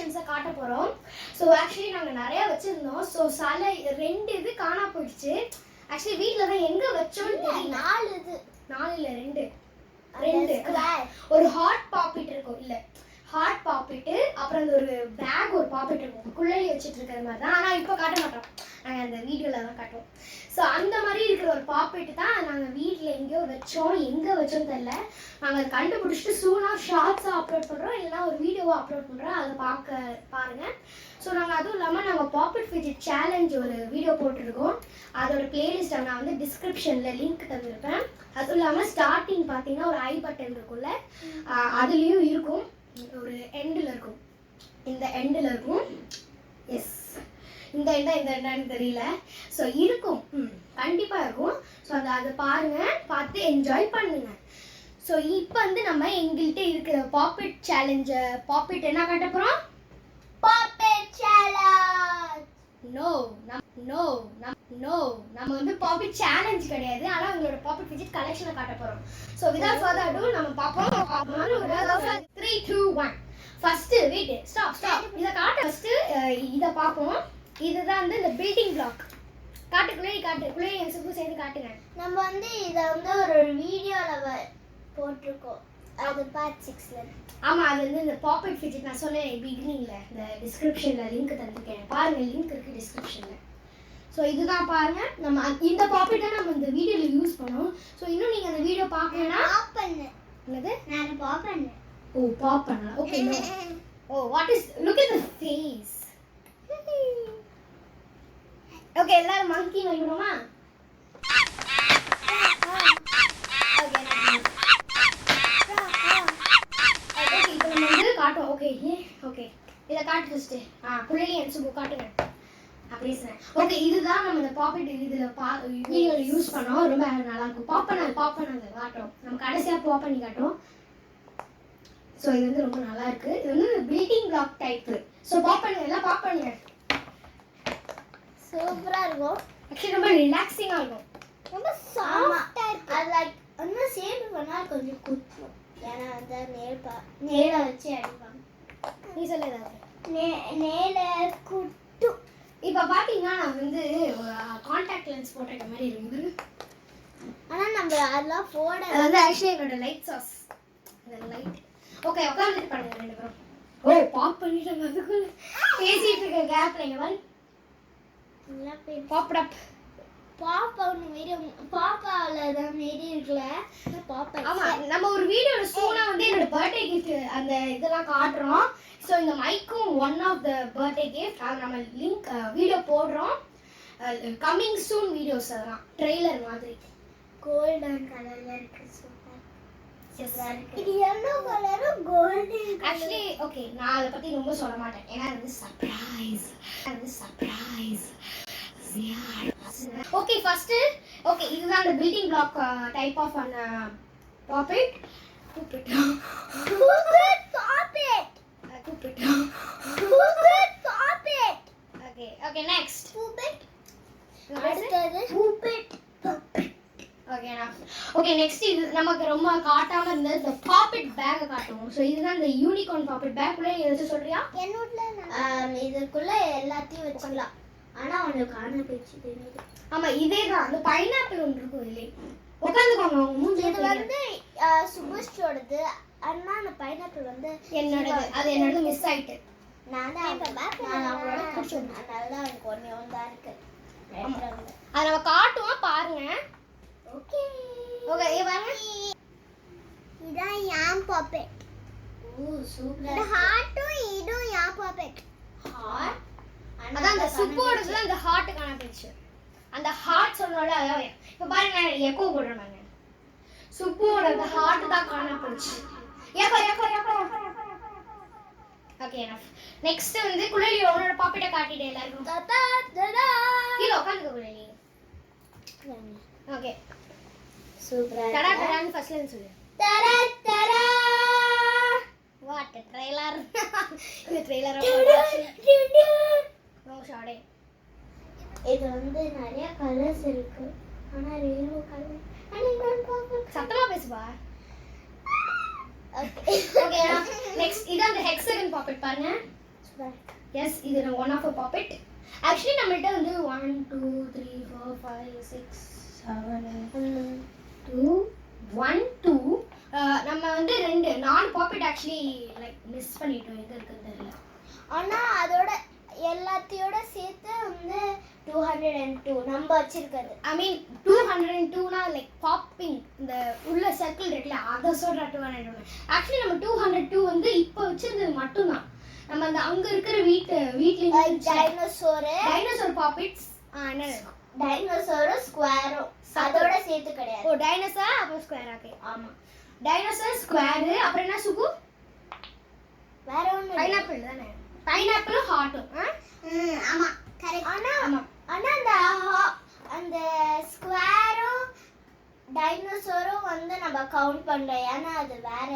கலெக்ஷன்ஸை காட்ட போகிறோம். So actually நாங்கள் நிறையா வச்சுருந்தோம். ஸோ சில 2 இது காணா போயிடுச்சு. ஆக்சுவலி வீட்டில் தான் எங்கே வச்சோன்னு தெரியல. 4 இல்லை 2 ஒரு ஹாட் பாப்பிட் இருக்கும். இல்லை ஹாட் பாப்பிட்டு, அப்புறம் அந்த ஒரு பேக் ஒரு பாப்பிட் இருக்கும், குள்ளலி வச்சுட்டு இருக்கிற மாதிரி தான். ஆனால் இப்போ காட்ட மாட்டோம், நாங்கள் அந்த வீடியோவில் தான் காட்டுவோம். ஸோ அந்த மாதிரி இருக்கிற ஒரு பாப்பிட்டு தான் நாங்கள் வீட்டில் எங்கேயோ வச்சோம். எங்கே வச்சோன்னு தெரியல. நாங்கள் அதை கண்டுபிடிச்சிட்டு சூனாக ஷார்ட்ஸாக அப்லோட் பண்ணுறோம், இல்லைனா ஒரு வீடியோவாக அப்லோட் பண்ணுறோம். அதை பாருங்கள். ஸோ நாங்கள் அதுவும் இல்லாமல் நாங்கள் பாப்பிட் ஃபிஜிட் சேலஞ்ச் ஒரு வீடியோ போட்டிருக்கோம். அதோட பிளேலிஸ்ட்டை நான் வந்து டிஸ்கிரிப்ஷனில் லிங்க் தந்துருப்பேன். அதுவும் இல்லாமல் ஸ்டார்டிங் பார்த்தீங்கன்னா ஒரு ஐ பட்டன் இருக்கும்ல, அதுலேயும் இருக்கும். ஒரு எண்டில் இருக்கும், இந்த எண்டில் இருக்கும். எஸ், இந்த எண்டான்னு தெரியல. ஸோ இருக்கும், கண்டிப்பாக இருக்கும். ஸோ அதை பாருங்கள், பார்த்து என்ஜாய் பண்ணுங்க. ஸோ இப்போ வந்து நம்ம எங்கள்கிட்ட இருக்கிற பாப்பிட் சேலஞ்சை பாப்பிட் என்ன காட்ட போகிறோம்? பாப்பிட் சேலஞ்ச். நம்ம வந்து பாப்பிட் சேலஞ்ச் கிடையாது, ஆனால் உங்களோட பாப்பிட் ஃபிஜிட் கலெக்ஷனை காட்ட போகிறோம். ஸோ வித்அவுட் ஃபர்தர் அடு நம்ம பார்ப்போம். 3 2 1. First wait, stop. இதை காட்ட ஃபர்ஸ்ட் இதை பார்ப்போம். இதுதான் வந்து இந்த பில்டிங் பிளாக். காட்டுக்குள்ளே என் சுப்பு சேர்ந்து காட்டுங்க. நம்ம வந்து இதை வந்து ஒரு வீடியோவில் போட்டிருக்கோம், அது பார்ட் 6ல. ஆமாம், அது வந்து இந்த பாப்பிட் ஃபிஜிட் நான் சொன்னேன் பிகினிங்கில், இந்த டிஸ்கிரிப்ஷனில் லிங்க் தந்துருக்கேன், பாருங்கள், லிங்க் இருக்குது டிஸ்கிரிப்ஷனில். ஸோ இதுதான் பாருங்கள், நம்ம இந்த பாப்பிட்டை நம்ம இந்த வீடியோவில் யூஸ் பண்ணோம். ஸோ இன்னும் நீங்கள் அந்த வீடியோ பார்க்கணுன்னா என்னது நான் பாப் பண்ணேன். ஓ, பாப் பண்ணலாம். Okay. Oh, what is, look at the face. Okay, எல்லாரும் மங்கி வைக்கணுமா? காட்டும். ஓகே இதை காட்டு ஃபர்ஸ்ட். குள்ளலி என் சுப்பு காட்டுங்க. அப்படியே சார். ஓகே, இதுதான் நம்ம இந்த பாப்பிட் இதில் வீடியோவில் யூஸ் பண்ணோம். ரொம்ப நல்லா இருக்கும். பாப் பண்ணாங்க காட்டும். நம்ம கடைசியாக பாப் பண்ணி காட்டும். ஸோ இது வந்து ரொம்ப நல்லா இருக்கு. இது வந்து building block type. So pop பண்ணுங்க. சூப்பராக இருக்கும். ஆக்சுவலி ரொம்ப ரிலாக்ஸிங்காக இருக்கும், ரொம்ப சாஃப்டாக இருக்கு. அது லைக் இன்னும் சேவ் பண்ணால் கொஞ்சம் குத்தும், ஏன்னா அந்த நேலை வச்சு அடிப்பாங்க. நீ சொல்ல நேலை குட்டும். இப்போ பார்த்தீங்கன்னா நான் வந்து கான்டாக்ட் லென்ஸ் போட்டிருக்க மாதிரி இருக்குது. ஆனால் நம்ம அதெல்லாம் போட அது வந்து ஆக்சுவலி என்னோட லைட் சாஸ், அந்த லைட். ஓகே, உட்காந்துட்டு பண்ணுங்க 2 பேரும். ஓ, பாப் பண்ணிட்டாங்க. அதுக்குள்ள பேசிட்டு இருக்க கேப்ல இங்க வந்து பாப் அப். பாப்பா ஒன்று மாரி பாப்பாவில் தான் மாரி இருக்குல்ல பாப்பா. ஆமாம், நம்ம ஒரு வீடியோவில் சூனா வந்து என்னோட பர்த்டே கிஃப்ட் அந்த இதெல்லாம் காட்டுறோம். ஸோ இந்த மைக்கும் one of the birthday gift. அது நம்ம லிங்க் வீடியோ போடுறோம். கம்மிங் சூன் வீடியோஸ், அதெல்லாம் ட்ரெய்லர் மாதிரி. கோல்டன் கலரில் இருக்கு. இது yellow கலரும் கோல்டன். ஆக்சுவலி ஓகே, நான் அதை பற்றி ரொம்ப சொல்ல மாட்டேன், ஏன்னா அது வந்து சர்ப்ரைஸ். ஓகே, ஃபர்ஸ்ட் ஓகே, இதுதான் அந்த building block type of an pop it. Okay next அடுத்தது ஓகே நெக்ஸ்ட் இது நமக்கு ரொம்ப காட்டாம இருந்தது இந்த பாப்பிட் பேக் காட்டுவோம். ஸோ இதுதான் இந்த யூனிகார்ன் பாப்பிட் பேக். கூட எதாச்சும் சொல்றியா? என்னோட இதுக்குள்ள எல்லாத்தையும் வச்சுக்கலாம், ஆனால் உங்களுக்கு காண போயிடுச்சு தெரியுது. ஆமாம், இதே தான். அந்த பைனாப்பிள் ஒன்று இருக்கும் இல்லையே, உட்காந்துக்கோங்க. அவங்க மூஞ்சி இது வந்து சுபஸ்டோடது. ஆனால் அந்த பைனாப்பிள் வந்து என்னோடது. அது என்னோட மிஸ் ஆயிட்டு. நான் அவங்களோட பிடிச்சிருந்தேன். அதனால தான் எனக்கு ஒன்று தான் இருக்கு. அதை நம்ம காட்டுவோம், பாருங்க. ஓகே பாருங்க, இதான் யாம் பாப்பெட். ஓ சூப்பர். இந்த ஹார்ட்டும் இதுவும் யாம் பாப்பெட். ஹார்ட் அதான் அந்த சுப்போடது அந்த ஹார்ட் காண போயிடுச்சு. அந்த ஹார்ட் சொன்னோட இப்போ பாருங்க, நான் எக்கோ போடுறேன். சுப்போட அந்த ஹார்ட் தான் காண போயிடுச்சு. ஓகே நெக்ஸ்ட் வந்து குள்ளலி உன்னோட பாப்பிட்ட காட்டிட்டே எல்லாருக்கும். கீழே உட்காந்துக்க குள்ளலி. Okay super. டடா டடான்னு ஃபர்ஸ்ட்ல இருந்து சொல்லு. தரா தரா. What trailer. இந்த ட்ரெய்லர் ஷாடே. இது வந்து நிறைய கலர்ஸ் இருக்கு, ஆனா ரெயின்போ கலர். சத்தமா பேசுவா. ஓகே நெக்ஸ்ட் இது அந்த ஹெக்ஸாகன் பாப்பெட் பாருங்க. எஸ் இது one of a pop it. Actually நம்மள்ட்ட வந்து 1 2 3 4 5 6 7 2 1 2 நம்ம வந்து 4 பாப்பெட் ஆக்சுவலி லைக் மிஸ் பண்ணிட்டோம். எங்க இருக்குன்னு தெரியல. ஆனா அதோட எல்லாத்தையோட சேர்த்து வந்து 202 நம்ம வச்சிருக்கிறது. ஐ மீன் 202னா லைக் பாப்பிங் இந்த உள்ள சர்க்கிள் இருக்குல்ல அதை சொல்ற 202. ஆக்சுவலி நம்ம 202 வந்து இப்போ வச்சிருந்தது மட்டும்தான். நம்ம அந்த அங்க இருக்கிற வீட்ல டைனோசர் பாப்பெட்ஸ் என்ன டைனோசரும் ஸ்கொயரும் அதோட சேர்த்து கிடையாது. ஓ டைனோசர் அப்புறம் ஸ்கொயர். ஓகே ஆமா டைனோசர் ஸ்கொயர் அப்புறம் என்ன சுகு வேற ஒண்ணு பைனாப்பிள் தானே. பைனாப்பிள் ஹார்ட்டும். ஆமா கரெக்ட். ஆனா அந்த ஸ்கொயரும் டைனோசரும் வந்து நம்ம கவுண்ட் பண்ணல. ஏன்னா அது வேற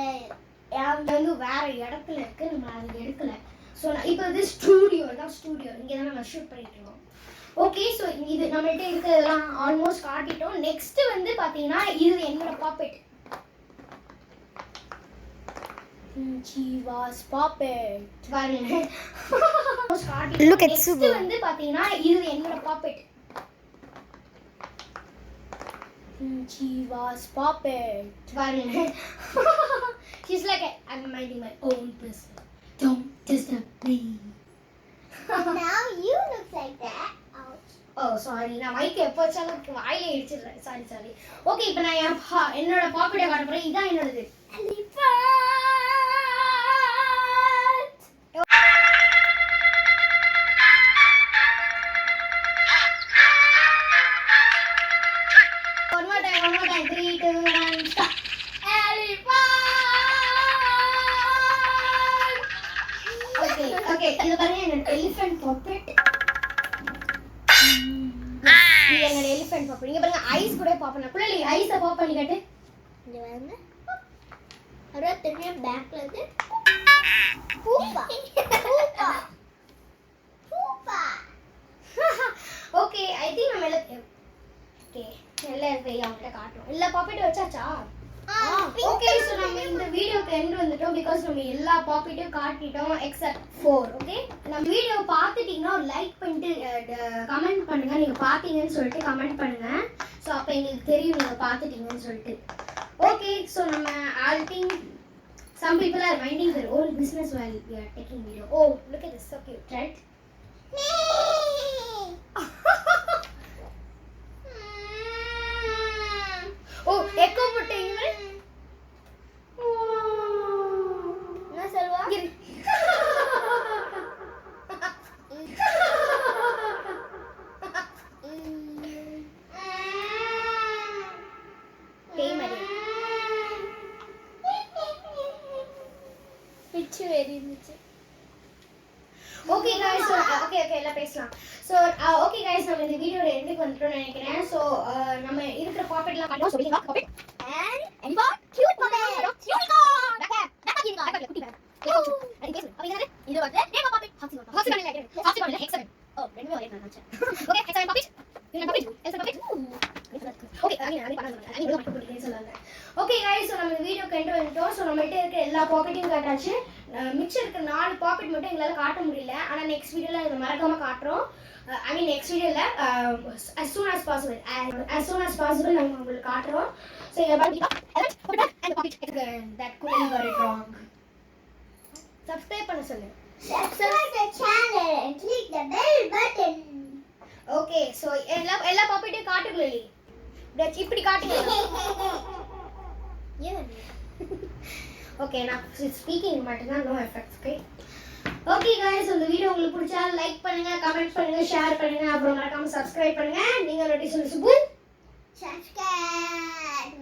வந்து வேற இடத்துல இருக்கு. நம்ம அது எடுக்கல. ஸோ இப்போ இது ஸ்டூடியோ இங்கே தான் நம்ம ஷூட் பண்ணிட்டு இருக்கோம். ஓகே ஸோ இது நம்மள்ட்ட இருக்கிறதெல்லாம் ஆல்மோஸ்ட் காட்டிட்டோம். நெக்ஸ்ட் வந்து பார்த்தீங்கன்னா இது என்னோட பாப்பெட். Chiva's puppet. பாருங்க. Look at Subu. நெக்ஸ்ட் வந்து பார்த்தீங்கன்னா இது என்னோட பாப்பெட். Chiva's puppet. பாருங்க. She's like I'm minding my own business. Don't disturb me. Now you look like that. Oh sorry நான் மைக் எப்போ வச்சாலும் வாயில இடிச்சிடுறேன். சாரி. ஓகே இப்போ நான் என்னோட பாப்பெட்டை காட்ட போறேன். இதான் என்னோடது. One more time. 3 2 1 start. Okay இது பாருங்க என்னோட எலிஃபண்ட் பாப்பெட். இது என்னோட எலிஃபண்ட் பாப்பெட். இங்க பாருங்க ஐஸ் கூட பாப் பண்ணலாம். புள்ளி ஐஸை பாப் பண்ணி காட்டு. இங்க வாங்க. அப்புறம் திரும்பி பேக்ல இருந்து பூப்பா. ஓகே ஐ திங்க் நம்ம எல்லாத்தையும் அவங்ககிட்ட காட்டுறோம். எல்லா பாப்பெட்டும் வச்சாச்சா? ஓகே ஸோ நம்ம இந்த வீடியோக்கு எண்ட் வந்துட்டோம். பிகாஸ் நம்ம எல்லா பாப்பெட்டையும் காட்டிட்டோம் எக்ஸப்ட் 4. ஓகே நம்ம வீடியோ பார்த்துட்டீங்கன்னா லைக் பண்ணிட்டு கமெண்ட் பண்ணுங்க. நீங்க பார்த்தீங்கன்னு சொல்லிட்டு கமெண்ட் பண்ணுங்க. ஸோ அப்போ எங்களுக்கு தெரியும் நீங்க பார்த்துட்டீங்கன்னு சொல்லிட்டு. ஓகே ஸோ நம்ம I think some people are minding their own business while we are taking video. Oh look at this, so cute, right? Oh echo putting me. என்ன சொல்வா? பிச்சு வெறிச்சு. Okay guys, so okay எல்லாம் பேசலாம். So okay guys நம்ம இந்த வீடியோட எண்டுக்கு வந்துட்டோம்னு நினைக்கிறேன். So நம்ம இருக்கிற பாப்பெட்லாம் காட்டுவோம். சொல்லுங்க puppet And anyone cute puppet. Unicorn. That's unicorn. குட்டி பேர். அது பேசு. அப்ப இது வந்து நேமா பாப்பெட். ஹாக்ஸிகான் இல்ல. ஹாக்ஸிகான் இல்ல ஹெக்ஸாகன். ஓ ரெண்டுமே ஒரே நான் நினைச்சேன். Okay hexagon puppet. இன்னொரு பாப்பெட். Elsa puppet. ஓகே அங்க பண்ணாங்க. அங்க மட்டும் போடுறேன்னு சொன்னாங்க. ஓகே गाइस so நம்ம இந்த வீடியோக்கு எண்ட் வந்துட்டோம். So நம்மள்ட்ட இருக்க எல்லா பாப்பெட்டையும் காட்டாச்சு. மிச்சம் இருக்க 4 பாப்பெட் மட்டும் எங்களால காட்ட முடியல. ஆனா நெக்ஸ்ட் வீடியோல இத மறக்காம காட்றோம். I mean next video la as soon as possible நாங்க உங்களுக்கு காட்றோம். So you have and pocket that couldn't got it wrong. Subscribe பண்ண சொல்லுங்க. Subscribe the channel and click the bell button. Okay so எல்லா பாப்பெட்டையும் காட்டுங்களே. Touch இப்படி காட்டுங்க. ஏன் okay நான் speaking மட்டும் தான் no effects. Okay okay guys இந்த வீடியோ உங்களுக்கு பிடிச்சா லைக் பண்ணுங்க, கமெண்ட் பண்ணுங்க, ஷேர் பண்ணுங்க, அப்புறம் மறக்காம சப்ஸ்கிரைப் பண்ணுங்க. நீங்க நோட்டிஃபிகேஷன் சுபு subscribe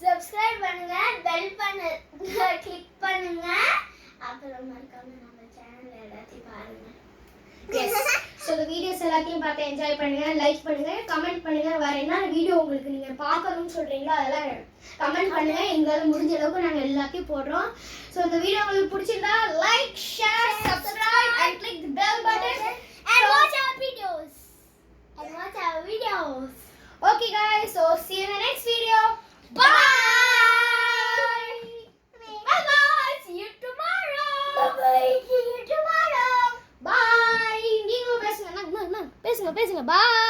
subscribe பண்ணுங்க, பெல் பண்ண கிளிக் பண்ணுங்க, அப்புறம் மறக்காம நம்ம சேனல் எல்லாத்தையும் பாருங்க. Yes. So the videos எல்லாத்தையும் பார்த்து என்ஜாய் பண்ணுங்க, லைக் பண்ணுங்க, கமெண்ட் பண்ணுங்க. வேற என்ன வீடியோ உங்களுக்கு நீங்க பார்க்கணும்னு சொல்றீங்களோ அதெல்லாம் கமெண்ட் பண்ணுங்க. எங்களால முடிஞ்ச அளவுக்கு நாங்க எல்லாத்தையும் போடுறோம். So இந்த வீடியோ உங்களுக்கு பிடிச்சிருந்தா like, share, subscribe and click the bell button and watch our videos. Okay guys, so see you in the next video. Bye. Bye. See you tomorrow. பேசுங்க பாய்.